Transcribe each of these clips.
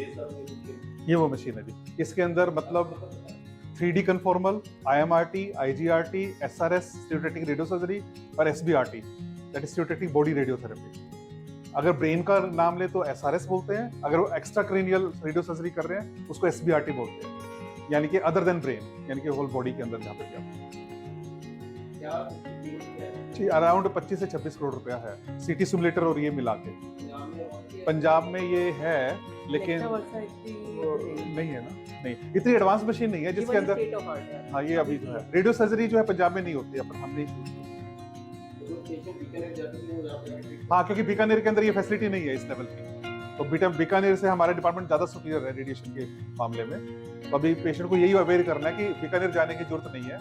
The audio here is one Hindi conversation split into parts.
ये वो मशीन है जी। इसके अंदर मतलब 3D conformal, IMRT, IGRT, SRS stereotactic radio surgery और SBRT that is stereotactic body radiotherapy. अगर ब्रेन का नाम ले तो SRS बोलते हैं, अगर वो एक्स्ट्रा क्रेनियल रेडियो सर्जरी कर रहे हैं उसको SBRT बोलते हैं, यानी कि अदर देन ब्रेन, यानी कि होल बॉडी के अंदर जहाँ पे भी आप जी अराउंड 25 से 26 करोड़ रुपया है CT सिमुलेटर और ये मिला के। पंजाब में ये है लेकिन नहीं है ना, नहीं इतनी एडवांस मशीन नहीं है जिसके अंदर। हाँ ये अभी जो है रेडियो सर्जरी जो है पंजाब में नहीं होती है, पर हमने हाँ क्योंकि बीकानेर के अंदर ये फैसिलिटी नहीं है इस लेवल की, तो बीकानेर से हमारा डिपार्टमेंट ज्यादा सुपीरियर है रेडिएशन के मामले में। तो अभी पेशेंट को यही अवेयर करना है कि बीकानेर जाने की जरूरत नहीं है,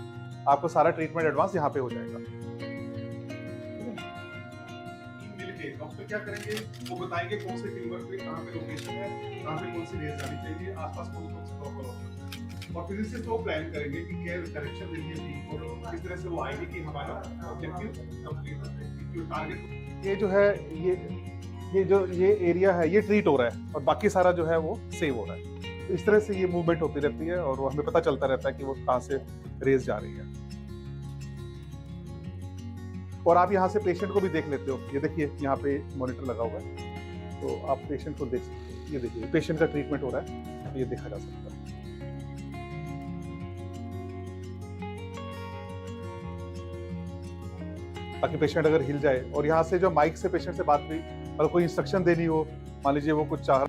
आपको सारा ट्रीटमेंट एडवांस यहाँ पे हो जाएगा। डॉक्टर क्या करेंगे वो बताएंगे कौन से ट्यूमर पे कहाँ पे लोकेशन है, कहाँ पे कौन सी रेज जानी चाहिए, आसपास कौन से प्रॉपर ऑप्शन, और फिर इससे वो प्लान करेंगे कि क्या डायरेक्शन देनी है टीम को, किस तरह से वो आएगी कि हमारा ऑब्जेक्टिव कंप्लीट हो, टारगेट। ये जो है ये एरिया है ये ट्रीट हो रहा है और बाकी सारा जो है वो सेव हो रहा है। तो इस तरह से ये मूवमेंट होती रहती है और हमें पता चलता रहता है कि वो कहाँ से रेज जा रही है। और आप यहाँ से पेशेंट को भी देख लेते हो, ये देखिए यहाँ पे मॉनिटर लगा हुआ है तो आप पेशेंट को देख सकते हो। ये देखिए पेशेंट का ट्रीटमेंट हो रहा है, ये देखा जा सकता है। ताकि पेशेंट अगर हिल जाए, और यहाँ से जो माइक से पेशेंट से बात हुई, अगर कोई इंस्ट्रक्शन देनी हो, मान लीजिए वो कुछ चाह,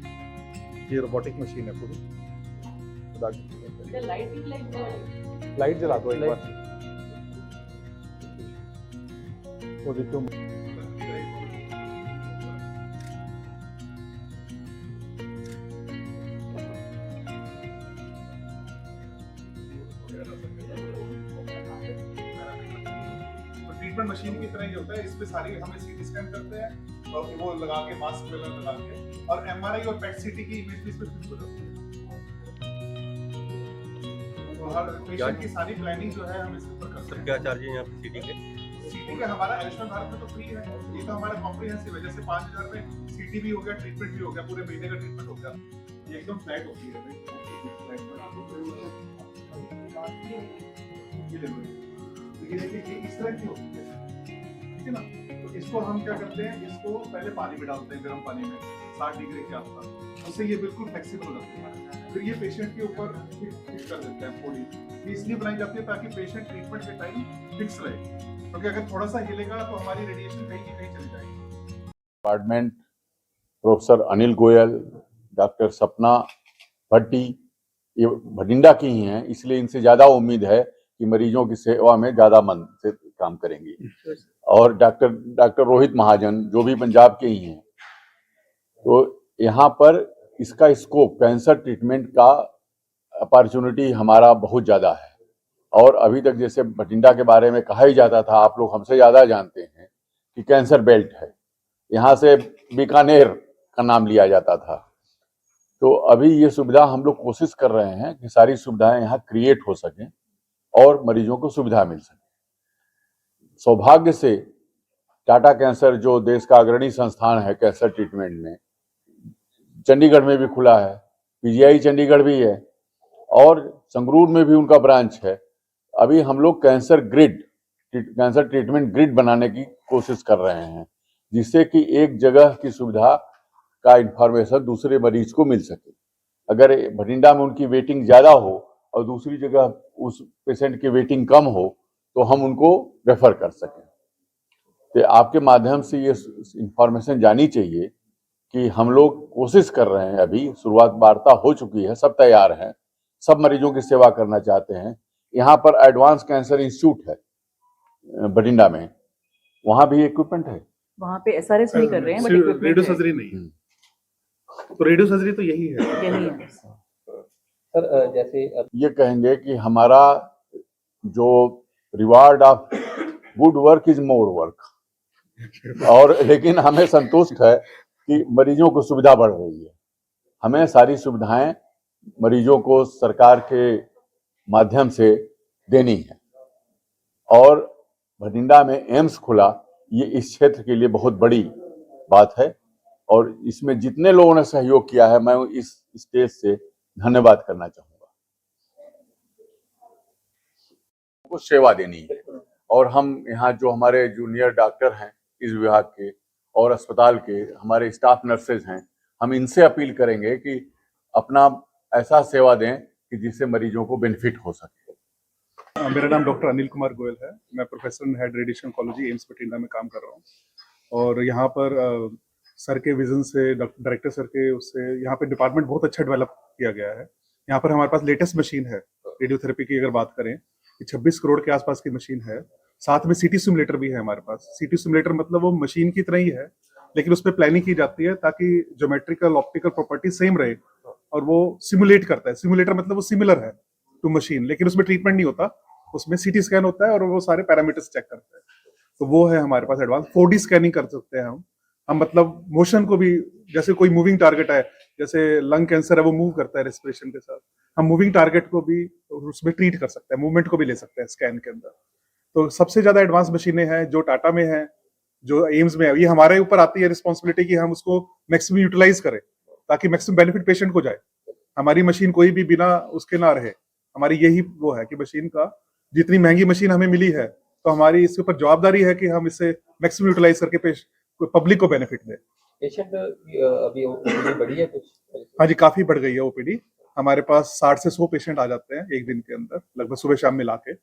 ये रोबोटिक मशीन है पूरी। लाइट जला दो एक बार, वो देखो ट्रीटमेंट मशीन की तरह ही होता है, इसमें सारी हमें सीटी स्कैन करते हैं और वो लगा के मास्क वगैरह लगा के, और एमआरआई और पेट सीटी की इमेज भी इसमें फिट हो जाती है। तो हर पेशेंट की सारी प्लानिंग जो है हम इसके ऊपर करते हैं। क्या चार्ज है यहाँ पे सीटी के? सीटी का हमारा आयुष्मान भारत में तो फ्री है, ये तो हमारा कॉम्प्रिहेंसिव है। जैसे 5000 में सीटी भी हो गया, ट्रीटमेंट भी हो गया, पूरे महीने का ट्रीटमेंट हो गया। ये एकदम फ्लैट होती है ये देखिए इस तरह की होती है, ठीक है ना। तो इसको हम क्या करते हैं, इसको पहले पानी में डालते हैं, गर्म पानी में 60 डिग्री के आसपास, उससे ये बिल्कुल फ्लेक्सिबल हो जाती है। फिर ये पेशेंट के ऊपर फिट कर देते हैं बॉडी। ये इसलिए बनाई जाती है ताकि पेशेंट ट्रीटमेंट के टाइम फिक्स रहे, क्योंकि अगर थोड़ा सा हिलेगा तो हमारी रेडिएशन कहीं की कहीं चली जाएगी। Department professor Anil Goyal, doctor सपना भट्टी ये भटिंडा की ही हैं, इसलिए इनसे ज़्यादा उम्मीद है कि मरीजों की सेवा में ज़्यादा मन से काम करेंगी। और डॉक्टर रोहित महाजन जो भी पंजाब के ही हैं, तो यहाँ पर इसका स्कोप कैंसर ट्रीटमेंट का अपॉर्चुनिटी हमारा बहुत ज़्यादा है। और अभी तक जैसे भटिंडा के बारे में कहा ही जाता था, आप लोग हमसे ज़्यादा जानते हैं कि कैंसर बेल्ट है, यहाँ से बीकानेर का नाम लिया जाता था। तो अभी ये सुविधा हम लोग कोशिश कर रहे हैं कि सारी सुविधाएं यहाँ क्रिएट हो सकें और मरीजों को सुविधा मिल सके। सौभाग्य से टाटा कैंसर जो देश का अग्रणी संस्थान है कैंसर ट्रीटमेंट में, चंडीगढ़ में भी खुला है, पीजीआई चंडीगढ़ भी है और संगरूर में भी उनका ब्रांच है। अभी हम लोग कैंसर ट्रीटमेंट ग्रिड बनाने की कोशिश कर रहे हैं, जिससे कि एक जगह की सुविधा का इंफॉर्मेशन दूसरे मरीज को मिल सके। अगर भटिंडा में उनकी वेटिंग ज़्यादा हो और दूसरी जगह उस पेशेंट की वेटिंग कम हो तो हम उनको रेफर कर सकें। तो आपके माध्यम से ये इंफॉर्मेशन जानी चाहिए कि हम लोग कोशिश कर रहे हैं, अभी शुरुआत वार्ता हो चुकी है, सब तैयार हैं, सब मरीजों की सेवा करना चाहते हैं। यहाँ पर एडवांस कैंसर इंस्टीट्यूट है भटिंडा में, वहाँ भी इक्विपमेंट है। वहाँ पे SRS नहीं कर रहे हैं, बट रेडियो सर्जरी नहीं है, तो रेडियो सर्जरी तो यही है। सर जैसे ये कहेंगे कि हमारा जो reward of good work is more work, और लेकिन हमें संतुष्ट है कि मरीजों को सुविधा बढ़ रही है। हमें सारी सुविधाएं मरीजों को सरकार के माध्यम से देनी है, और भटिंडा में एम्स खुला, ये इस क्षेत्र के लिए बहुत बड़ी बात है और इसमें जितने लोगों ने सहयोग किया है, मैं इस स्टेज से धन्यवाद करना चाहूंगा। को सेवा देनी है और हम यहाँ जो हमारे जूनियर डॉक्टर हैं इस विभाग के और अस्पताल के हमारे स्टाफ नर्सेज हैं, हम इनसे अपील करेंगे कि अपना ऐसा सेवा दें कि जिससे मरीजों को बेनिफिट हो सके। मेरा नाम डॉक्टर अनिल कुमार गोयल है। मैं professor in head radiation oncology AIIMS Bathinda में काम कर रहा हूँ और यहाँ पर सर के विजन से, डायरेक्टर सर के उससे यहाँ पे डिपार्टमेंट बहुत अच्छा डेवलप किया गया है। यहाँ पर हमारे पास लेटेस्ट मशीन है रेडियोथेरेपी की। अगर बात करें 26 करोड़ के आसपास की मशीन है। साथ में सीटी सिमुलेटर भी है हमारे पास। सीटी सिमुलेटर मतलब वो मशीन की तरह ही है, लेकिन उसमें प्लानिंग की जाती है ताकि ज्योमेट्रिकल ऑप्टिकल प्रॉपर्टी सेम रहे और वो सिमुलेट करता है। सिमुलेटर मतलब वो सिमिलर है टू मशीन, लेकिन उसमें ट्रीटमेंट नहीं होता। उसमें सीटी स्कैन होता है और वो सारे पैरामीटर्स चेक करते हैं। तो वो है हमारे पास एडवांस। 4D स्कैनिंग कर सकते हैं हम मतलब मोशन को भी, जैसे कोई मूविंग टारगेट है, जैसे लंग कैंसर है वो मूव करता है रेस्पिरेशन के साथ, हम मूविंग टारगेट को भी उसमें ट्रीट कर सकते हैं, मूवमेंट को भी ले सकते हैं स्कैन के अंदर। तो सबसे ज्यादा एडवांस मशीनें हैं जो टाटा में है, जो एम्स में है। ये हमारे ऊपर आती है रिस्पॉन्सिबिलिटी कि हम उसको मैक्सिमम यूटिलाइज करें ताकि मैक्सिमम बेनिफिट पेशेंट को जाए। हमारी मशीन कोई भी बिना उसके ना रहे। हमारी यही वो है कि मशीन का, जितनी महंगी मशीन हमें मिली है तो हमारी इसके ऊपर जवाबदारी है कि हम इसे मैक्सिमम यूटिलाइज करके पब्लिक को बेनिफिट दें। पेशेंट अभी ओपीडी बढ़ी है कुछ? हाँ जी, काफी बढ़ गई है ओपीडी। हमारे पास 60 से 100 पेशेंट आ जाते हैं एक दिन के अंदर, लगभग सुबह शाम मिला के।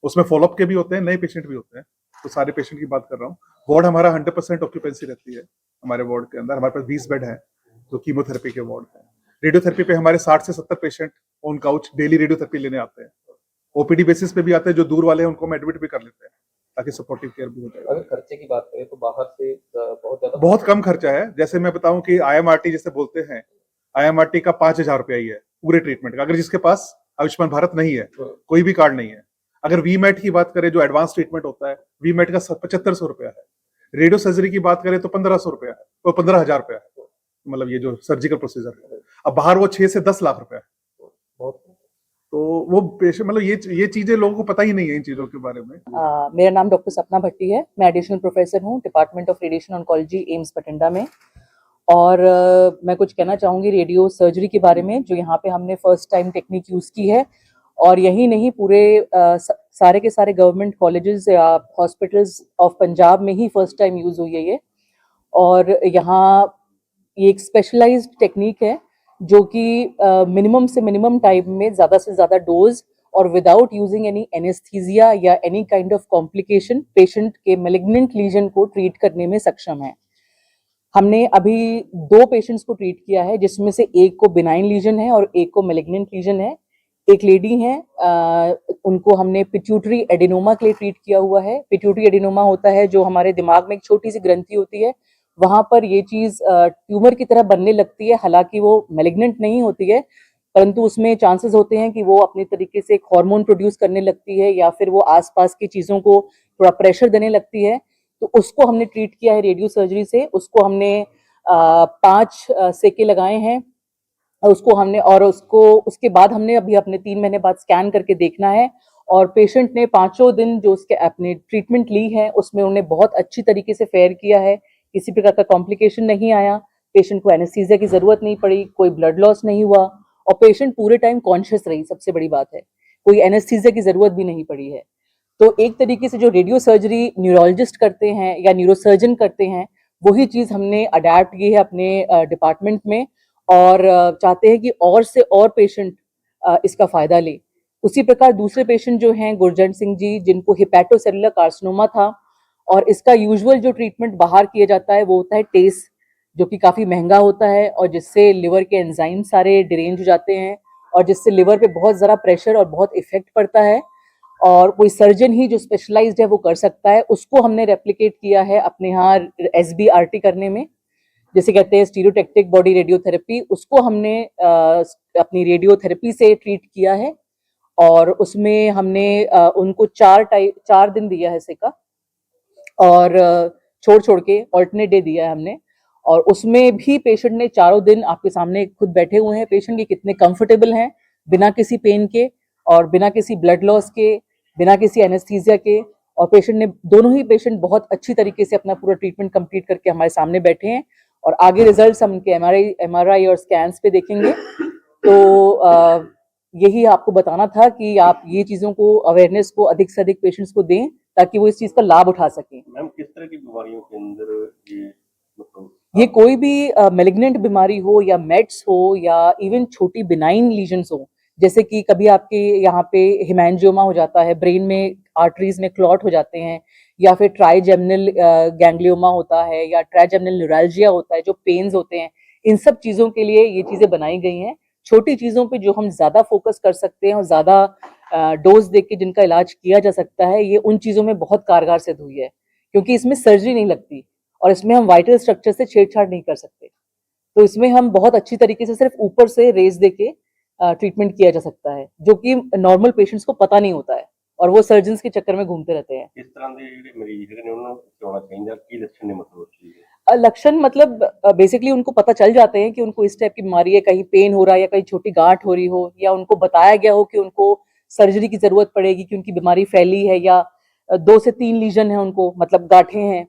उसमें फॉलोअप के भी होते हैं, नए पेशेंट भी होते हैं। तो सारे पेशेंट की बात कर रहा हूँ। वार्ड हमारा 100% ऑक्यूपेंसी रहती है। हमारे वार्ड के अंदर हमारे पास 20 बेड है जो कीमोथेरेपी के वार्ड है। रेडियोथेरेपी पे हमारे 60 से 70 patient on couch daily radiotherapy लेने आते हैं। ओपीडी बेसिस पे भी आते हैं, जो दूर वाले हैं उनको हम एडमिट भी कर लेते हैं ताकि सपोर्टिव केयर भी हो जाए। अगर खर्चे की बात करें तो बाहर से बहुत कम खर्चा है। जैसे मैं बताऊं कि IMRT जैसे बोलते हैं, IMRT का 5,000 रुपया ही है पूरे ट्रीटमेंट का, अगर जिसके पास आयुष्मान भारत नहीं है, कोई भी कार्ड नहीं है। अगर वीमेट की बात करें जो एडवांस ट्रीटमेंट होता है, वीमेट का 7500 रुपया है। रेडियो सर्जरी की बात करें तो 1500 रुपया है, तो 15,000 रुपया है, मतलब ये जो सर्जिकल प्रोसीजर है। अब बाहर वो 6 से 10 लाख रुपया है। तो वो पेशेंट, मतलब ये चीजें लोगों को पता ही नहीं है इन चीजों के बारे में। मेरा नाम डॉक्टर सपना भट्टी है। मैं एडिशनल प्रोफेसर हूँ department of radiation oncology AIIMS Bathinda में। और मैं कुछ कहना चाहूँगी रेडियो सर्जरी के बारे में, जो यहाँ पे हमने फर्स्ट टाइम टेक्निक यूज़ की है। और यही नहीं, पूरे सारे के सारे गवर्नमेंट कॉलेजेस या हॉस्पिटल्स ऑफ पंजाब में ही फर्स्ट टाइम यूज़ हुई है ये। और यहाँ ये एक स्पेशलाइज्ड टेक्निक है जो कि मिनिमम से मिनिमम टाइम में ज़्यादा से ज़्यादा डोज और विदाउट यूजिंग एनी एनेस्थीसिया या any kind of complication patient के मैलिग्नेंट लीजन को ट्रीट करने में सक्षम है। हमने अभी 2 पेशेंट्स को ट्रीट किया है, जिसमें से एक को बिनाइन लीजन है और एक को मैलिग्नेंट लीजन है। एक लेडी है, उनको हमने पिट्यूटरी एडिनोमा के लिए ट्रीट किया हुआ है। पिट्यूटरी एडिनोमा होता है जो हमारे दिमाग में एक छोटी सी ग्रंथि होती है, वहां पर ये चीज ट्यूमर की तरह बनने लगती है। हालांकि वो मैलिग्नेंट नहीं होती है, परंतु उसमें चांसेस होते हैं कि वो अपने तरीके से एक हार्मोन प्रोड्यूस करने लगती है या फिर वो आसपास की चीज़ों को थोड़ा प्रेशर देने लगती है। तो उसको हमने ट्रीट किया है रेडियो सर्जरी से। उसको हमने 5 सेके लगाए हैं उसको हमने, और उसके बाद हमने अभी अपने 3 महीने बाद स्कैन करके देखना है। और पेशेंट ने 5 दिन जो उसके अपने ट्रीटमेंट ली है उसमें उन्हें बहुत अच्छी तरीके से फेयर किया है। किसी प्रकार का कॉम्प्लिकेशन नहीं आया, पेशेंट को एनेस्थीसिया की जरूरत नहीं पड़ी, कोई ब्लड लॉस नहीं हुआ और पेशेंट पूरे टाइम कॉन्शियस रही। सबसे बड़ी बात है, कोई एनेस्थीसिया की जरूरत भी नहीं पड़ी है। तो एक तरीके से जो रेडियो सर्जरी न्यूरोलॉजिस्ट करते हैं या न्यूरोसर्जन करते हैं, वही चीज़ हमने अडेप्ट की है अपने डिपार्टमेंट में और चाहते हैं कि और से और पेशेंट इसका फ़ायदा ले। उसी प्रकार दूसरे पेशेंट जो हैं गुरजंट सिंह जी, जिनको हिपैटोसेलुलर कार्सिनोमा था, और इसका यूजुअल जो ट्रीटमेंट बाहर किया जाता है वो होता है टेस, जो कि काफ़ी महंगा होता है और जिससे लिवर के एंजाइम सारे डिरेंज हो जाते हैं और जिससे लिवर पे बहुत ज़रा प्रेशर और बहुत इफेक्ट पड़ता है। और कोई सर्जन ही जो स्पेशलाइज्ड है वो कर सकता है। उसको हमने रेप्लिकेट किया है अपने यहाँ SBRT करने में, जैसे कहते हैं स्टीरियोटैक्टिक बॉडी रेडियोथेरेपी। उसको हमने अपनी रेडियोथेरेपी से ट्रीट किया है और उसमें हमने उनको 4 दिन दिया है सेका और छोड़ के ऑल्टरनेट डे दिया है हमने। और उसमें भी पेशेंट ने 4 दिन, आपके सामने खुद बैठे हुए हैं पेशेंट, के कितने कंफर्टेबल हैं, बिना किसी पेन के और बिना किसी ब्लड लॉस के, बिना किसी एनेस्थीसिया के। और पेशेंट ने, दोनों ही पेशेंट बहुत अच्छी तरीके से अपना पूरा ट्रीटमेंट कंप्लीट करके हमारे सामने बैठे हैं और आगे रिजल्ट्स हम उनके एमआरआई और स्कैन्स पे देखेंगे। तो यही आपको बताना था कि आप ये चीज़ों को, अवेयरनेस को अधिक से अधिक पेशेंट्स को दें ताकि वो इस चीज़ का लाभ उठा सकें। मैम किस तरह की बीमारियों के अंदर ये मतलब ये कोई भी मेलिग्नेंट बीमारी हो या मेट्स हो या इवन छोटी बिनाइन लीजन्स हो, जैसे कि कभी आपके यहाँ पे हिमैंजियोमा हो जाता है, ब्रेन में आर्टरीज में क्लॉट हो जाते हैं, या फिर ट्राइजेमिनल गैंग्लियोमा होता है या ट्राइजेमिनल न्यूरैल्जिया होता है, जो पेन्स होते हैं, इन सब चीज़ों के लिए ये चीज़ें बनाई गई हैं। छोटी चीज़ों पे जो हम ज़्यादा फोकस कर सकते हैं और ज़्यादा डोज दे के जिनका इलाज किया जा सकता है, ये उन चीज़ों में बहुत कारगर सिद्ध हुई है, क्योंकि इसमें सर्जरी नहीं लगती और इसमें हम वाइटल स्ट्रक्चर से छेड़छाड़ नहीं कर सकते। तो इसमें हम बहुत अच्छी तरीके से सिर्फ ऊपर से रेज देके ट्रीटमेंट किया जा सकता है, जो कि नॉर्मल पेशेंट्स को पता नहीं होता है और वो सर्जन्स के चक्कर में घूमते रहते हैं। इस तरह के ਜਿਹੜੇ ਮਰੀਜ਼ ਹੈਗੇ ਨੇ ਉਹਨਾਂ ਨੂੰ ਕਿਉਂ ਚਾਹੀਦਾ ਕੀ ਲੱਛਣ ਨੇ ਮਤਲਬ ਉਸ ਚੀਜ਼ ਦੇ लक्षण मतलब बेसिकली उनको पता चल जाते हैं कि उनको इस टाइप की बीमारी है, कहीं पेन हो रहा है या कहीं छोटी गांठ हो रही हो, या उनको बताया गया हो कि उनको सर्जरी की जरूरत पड़ेगी कि उनकी बीमारी फैली है, या 2 से 3 लीजन है उनको, मतलब गांठें हैं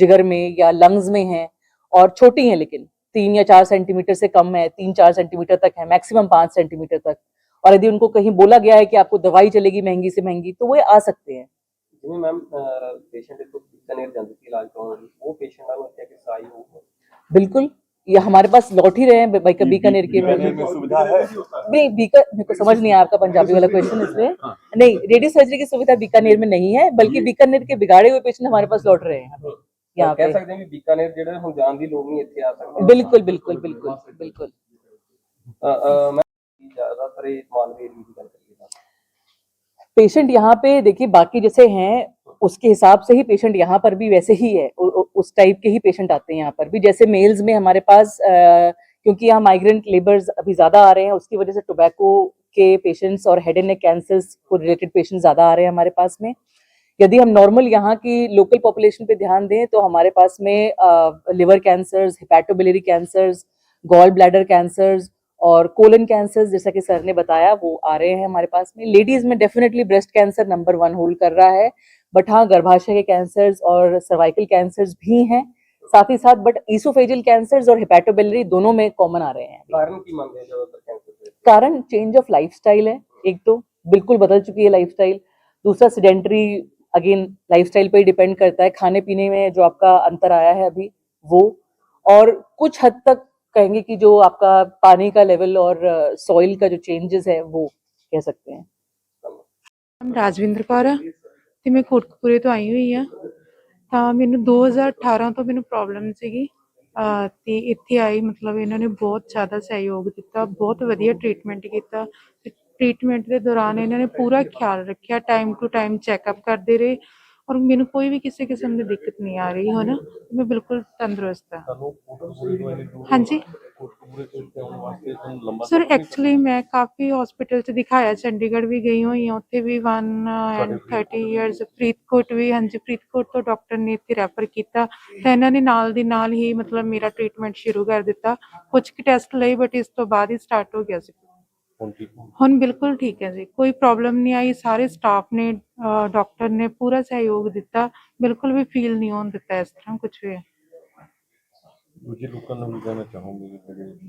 जिगर में या लंग्स में हैं और छोटी हैं, लेकिन 3 या 4 सेंटीमीटर से कम है, 3-4 सेंटीमीटर तक है, मैक्सिमम 5 सेंटीमीटर तक। और यदि उनको कहीं बोला गया है कि आपको दवाई चलेगी महंगी से महंगी, तो वो आ सकते हैं। ਜਿਵੇਂ ਮੈਮ ਪੇਸ਼ੈਂਟ ਇੱਥੋਂ बीकानेर ਜਾਂਦੇ ਸੀ ਇਲਾਜ ਕਰਾਉਣ ਲਈ, ਉਹ ਪੇਸ਼ੈਂਟਾਂ ਨੂੰ ਇੱਥੇ ਆ ਕੇ ਸਹਾਈ ਹੋਊਗਾ? बिल्कुल, ये हमारे पास लौट ही रहे हैं बीकानेर के। बीकानेर में सुविधा है? नहीं, मेरे को समझ नहीं आया आपका पंजाबी वाला क्वेश्चन इसमें। नहीं, रेडियो सर्जरी की सुविधा बीकानेर में नहीं है, बल्कि बीकानेर के बिगाड़े हुए पेशेंट हमारे पास लौट रहे हैं यहाँ ਕਹਿ पे। ਸਕਦੇ ਹਾਂ ਵੀ बीकानेर ਜਿਹੜਾ ਹੁਣ ਜਾਣ ਦੀ ਲੋੜ ਨਹੀਂ, ਇੱਥੇ ਆ ਸਕਦੇ बिल्कुल बिल्कुल बिल्कुल बिल्कुल। ਮੈਂ ਜ਼ਿਆਦਾतर ਇਹ ਮਾਲਵੇ ਏਰੀਆ ਦੀ ਗੱਲ ਕਰੀਏ ਤਾਂ पेशेंट यहाँ पे देखिए बाकी जैसे हैं उसके हिसाब से ही पेशेंट यहाँ पर भी वैसे ही है, उस टाइप के ही पेशेंट आते हैं यहाँ पर भी। जैसे मेल्स में हमारे पास क्योंकि यहाँ माइग्रेंट लेबर्स अभी ज़्यादा आ रहे हैं, उसकी वजह से टोबैको के पेशेंट्स और हेड एंड नेक कैंसर्स को रिलेटेड पेशेंट्स ज़्यादा आ रहे हैं हमारे पास में। यदि हम नॉर्मल यहाँ की लोकल पॉपुलेशन पे ध्यान दें तो हमारे पास में liver cancers, hepatobiliary cancers, gallbladder cancers और कोलन कैंसर्स, जैसा कि सर ने बताया, वो आ रहे हैं हमारे पास में। लेडीज में definitely breast cancer number 1 hold कर रहा है, बट हाँ गर्भाशय के कैंसर्स और सर्वाइकल कैंसर्स भी हैं साथ ही साथ, बट ईसोफेजियल कैंसर्स और हेपेटोबिलियरी दोनों में कॉमन आ रहे हैं। ਕਾਰਨ ਕੀ ਮੰਨਦੇ ਹੋ ਜ਼ਿਆਦਾतर ਕੈਂਸਰ ਦੇ? कारण चेंज ऑफ लाइफस्टाइल है, एक तो बिल्कुल बदल चुकी है लाइफस्टाइल। दूसरा सेडेंटरी, अगेन लाइफस्टाइल पे ही डिपेंड करता है, खाने पीने में जो आपका अंतर आया है अभी वो, और कुछ हद तक कहेंगे कि जो आपका पानी का लेवल और सॉइल का जो चेंजेस है वो कह सकते हैं। ਨਾਮ ਰਾਜਵਿੰਦਰ ਕੌਰ ਆ ਤੇ ਮੈਂ ਕੋਟਕਪੂਰੇ ਤੋਂ ਆਈ ਹੋਈ ਆ। ਤਾਂ ਮੈਨੂੰ 2018 ਤੋਂ ਮੈਨੂੰ ਪ੍ਰੋਬਲਮ ਸੀਗੀ ਤੇ ਇੱਥੇ ਆਈ, ਮਤਲਬ ਇਹਨਾਂ ਨੇ ਬਹੁਤ ਜ਼ਿਆਦਾ ਸਹਿਯੋਗ ਦਿੱਤਾ, ਬਹੁਤ ਵਧੀਆ ਟ੍ਰੀਟਮੈਂਟ ਕੀਤਾ। ਤੇ ਟ੍ਰੀਟਮੈਂਟ ਦੇ ਦੌਰਾਨ ਇਹਨਾਂ ਨੇ ਪੂਰਾ ਖਿਆਲ ਰੱਖਿਆ, ਟਾਈਮ ਟੂ ਟਾਈਮ ਚੈੱਕਅਪ ਕਰਦੇ ਰਹੇ ਔਰ ਮੈਨੂੰ ਕੋਈ ਵੀ ਕਿਸੇ ਕਿਸਮ ਦੀ ਦਿੱਕਤ ਨਹੀਂ ਆ ਰਹੀ ਹੁਣ, ਮੈਂ ਬਿਲਕੁਲ ਤੰਦਰੁਸਤ ਹਾਂ। ਹਾਂਜੀ ਸਰ, ਐਕਚੁਅਲੀ ਮੈਂ ਕਾਫੀ ਹਸਪੀਟਲ 'ਚ ਦਿਖਾਇਆ, ਚੰਡੀਗੜ੍ਹ ਵੀ ਗਈ ਹੋਈ ਹਾਂ, ਉੱਥੇ ਵੀ 130 ਇਅਰਸ, ਫਰੀਦਕੋਟ ਵੀ, ਹਾਂਜੀ ਫਰੀਦਕੋਟ ਤੋਂ ਡਾਕਟਰ ਨੇ ਇੱਥੇ ਰੈਫਰ ਕੀਤਾ ਤਾਂ ਇਹਨਾਂ ਨੇ ਨਾਲ ਦੀ ਨਾਲ ਹੀ ਮਤਲਬ ਮੇਰਾ ਟ੍ਰੀਟਮੈਂਟ ਸ਼ੁਰੂ ਕਰ ਦਿੱਤਾ। ਕੁਝ ਕੁ ਟੈਸਟ ਲਏ ਬਟ ਇਸ ਤੋਂ ਬਾਅਦ ਹੀ ਸਟਾਰਟ ਹੋ ਗਿਆ ਸੀ। ਹੁਣ ਬਿਲਕੁਲ ਠੀਕ ਹੈ ਜੀ, ਕੋਈ ਪ੍ਰੋਬਲਮ ਨਹੀਂ ਆਈ। ਸਾਰੇ ਸਟਾਫ ਨੇ, ਡਾਕਟਰ ਨੇ ਪੂਰਾ ਸਹਿਯੋਗ ਦਿੱਤਾ, ਬਿਲਕੁਲ ਵੀ ਫੀਲ ਨਹੀਂ ਹੋਣ ਦਿੱਤਾ ਇਸ ਤਰ੍ਹਾਂ ਕੁਝ ਵੀ। ਦੂਜੇ ਲੋਕਾਂ ਨੂੰ ਵੀ ਕਹਿਣਾ ਚਾਹੂੰਗੀ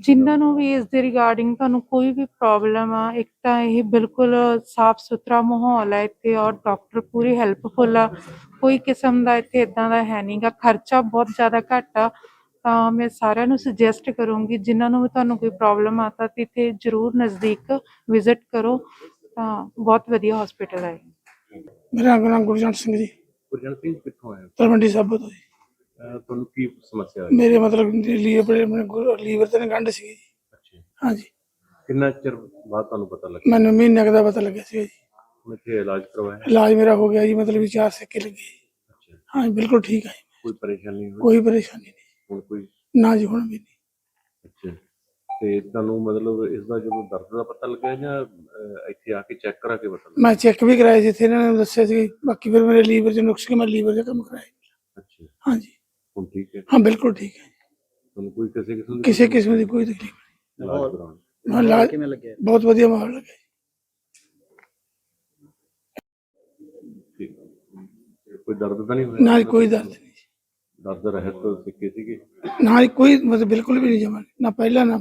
ਜਿਨ੍ਹਾਂ ਨੂੰ ਵੀ ਇਸ ਦੇ ਰਿਗਾਰਡਿੰਗ ਤੁਹਾਨੂੰ ਕੋਈ ਵੀ ਪ੍ਰੋਬਲਮ ਆ, ਇੱਕ ਤਾਂ ਇਹ ਬਿਲਕੁਲ ਸਾਫ ਸੁਥਰਾ ਮਾਹੌਲ ਹੈ ਇੱਥੇ ਔਰ ਡਾਕਟਰ ਪੂਰੀ ਹੈਲਪਫੁਲ ਆ, ਕੋਈ ਕਿਸਮ ਦਾ ਇੱਥੇ ਇੱਦਾਂ ਦਾ ਹੈ ਨਹੀਂ ਗਾ। ਖਰਚਾ ਬਹੁਤ ਜ਼ਿਆਦਾ ਘੱਟ ਆ। ਤਾਂ ਮੈਂ ਸਾਰਿਆਂ ਨੂੰ ਸੁਜੈਸਟ ਕਰੂੰਗੀ ਜਿਨ੍ਹਾਂ ਨੂੰ ਵੀ ਤੁਹਾਨੂੰ ਕੋਈ ਪ੍ਰੋਬਲਮ ਆ ਤਾਂ ਇੱਥੇ ਜ਼ਰੂਰ ਨਜ਼ਦੀਕ ਵਿਜ਼ਿਟ ਕਰੋ, ਤਾਂ ਬਹੁਤ ਵਧੀਆ ਹਸਪੀਟਲ ਹੈ। ਮੇਰਾ ਨਾਮ ਗੁਰਜੰਟ ਸਿੰਘ ਜੀ, ਗੁਰਜੰਟ ਸਿੰਘ ਕਿੱਥੋਂ ਆਏ ਹੋ? ਤਲਵੰਡੀ ਸਾਬੋ ਤੋਂ ਜੀ। ਤੁਹਾਨੂੰ ਕੀ ਸਮੱਸਿਆ ਆਈ? ਮੇਰੇ ਮਤਲਬ ਲੀਵਰ ਤੇ ਗੰਢ ਸੀ ਜੀ। ਅੱਛਾ, ਹਾਂਜੀ, ਕਿੰਨਾ ਚਿਰ ਬਾਅਦ ਤੁਹਾਨੂੰ ਪਤਾ ਲੱਗਿਆ? ਮੈਨੂੰ ਮਹੀਨੇ ਕੁ ਦਾ ਪਤਾ ਲੱਗਿਆ ਸੀ ਜੀ। ਹੁਣ ਇੱਥੇ ਇਲਾਜ ਕਰਵਾਇਆ? ਇਲਾਜ ਮੇਰਾ ਹੋ ਗਿਆ ਜੀ, ਮਤਲਬ 4 ਸਿੱਕੇ ਲੱਗੇ। ਅੱਛਾ, ਹਾਂ ਬਿਲਕੁਲ ਠੀਕ ਹੈ, ਕੋਈ ਪਰੇਸ਼ਾਨੀ ਹੋਈ? ਕੋਈ ਪਰੇਸ਼ਾਨੀ ਨਹੀਂ ਹੁਣ ਕੋਈ? ਨਾ ਜੀ, ਹੁਣ ਵੀ ਨਹੀਂ। ਅੱਛਾ, ਤੇ ਤੁਹਾਨੂੰ ਮਤਲਬ ਇਸ ਦਾ ਜਦੋਂ ਦਰਦ ਦਾ ਪਤਾ ਲੱਗਿਆ ਜਾਂ ਇੱਥੇ ਆ ਕੇ ਚੈੱਕ ਕਰਾ ਕੇ ਪਤਾ ਲੱਗਿਆ? ਮੈਂ ਚੈੱਕ ਵੀ ਕਰਾਇਆ ਜਿੱਥੇ ਇਹਨਾਂ ਨੇ ਦੱਸਿਆ ਸੀ, ਬਾਕੀ ਫਿਰ ਮੇਰੇ ਲੀਵਰ 'ਚ ਨੁਕਸ ਕੇ ਮੈਂ ਲੀਵਰ ਦਾ ਕੰਮ ਕਰਾਇਆ। ਅੱਛਾ, ਹਾਂਜੀ, ਹੁਣ ਠੀਕ ਹੈ? ਹਾਂ ਬਿਲਕੁਲ ਠੀਕ ਹੈ, ਤੁਹਾਨੂੰ ਕੋਈ ਕਿਸੇ ਕਿਸਮ ਦੀ ਕੋਈ ਤਕਲੀਫ ਨਹੀਂ। ਇਲਾਜ ਕਰਾਉਣ? ਹਾਂ, ਇਲਾਜ ਬਹੁਤ ਵਧੀਆ ਮਾਹੌਲ ਲੱਗਿਆ। ਠੀਕ, ਕੋਈ ਦਰਦ ਤਾਂ ਨਹੀਂ ਹੋਇਆ? ਨਾ ਕੋਈ ਦਰਦ ਨਹੀਂ। ਦਰਦ ਰਹਿਤ ਸਿੱਕੇ ਸੀਗੇ? ਨਾ ਜੀ, ਕੋਈ ਮਤਲਬ ਬਿਲਕੁਲ ਵੀ ਨਹੀਂ ਜਮਾ, ਨਾ ਪਹਿਲਾਂ ਨਾ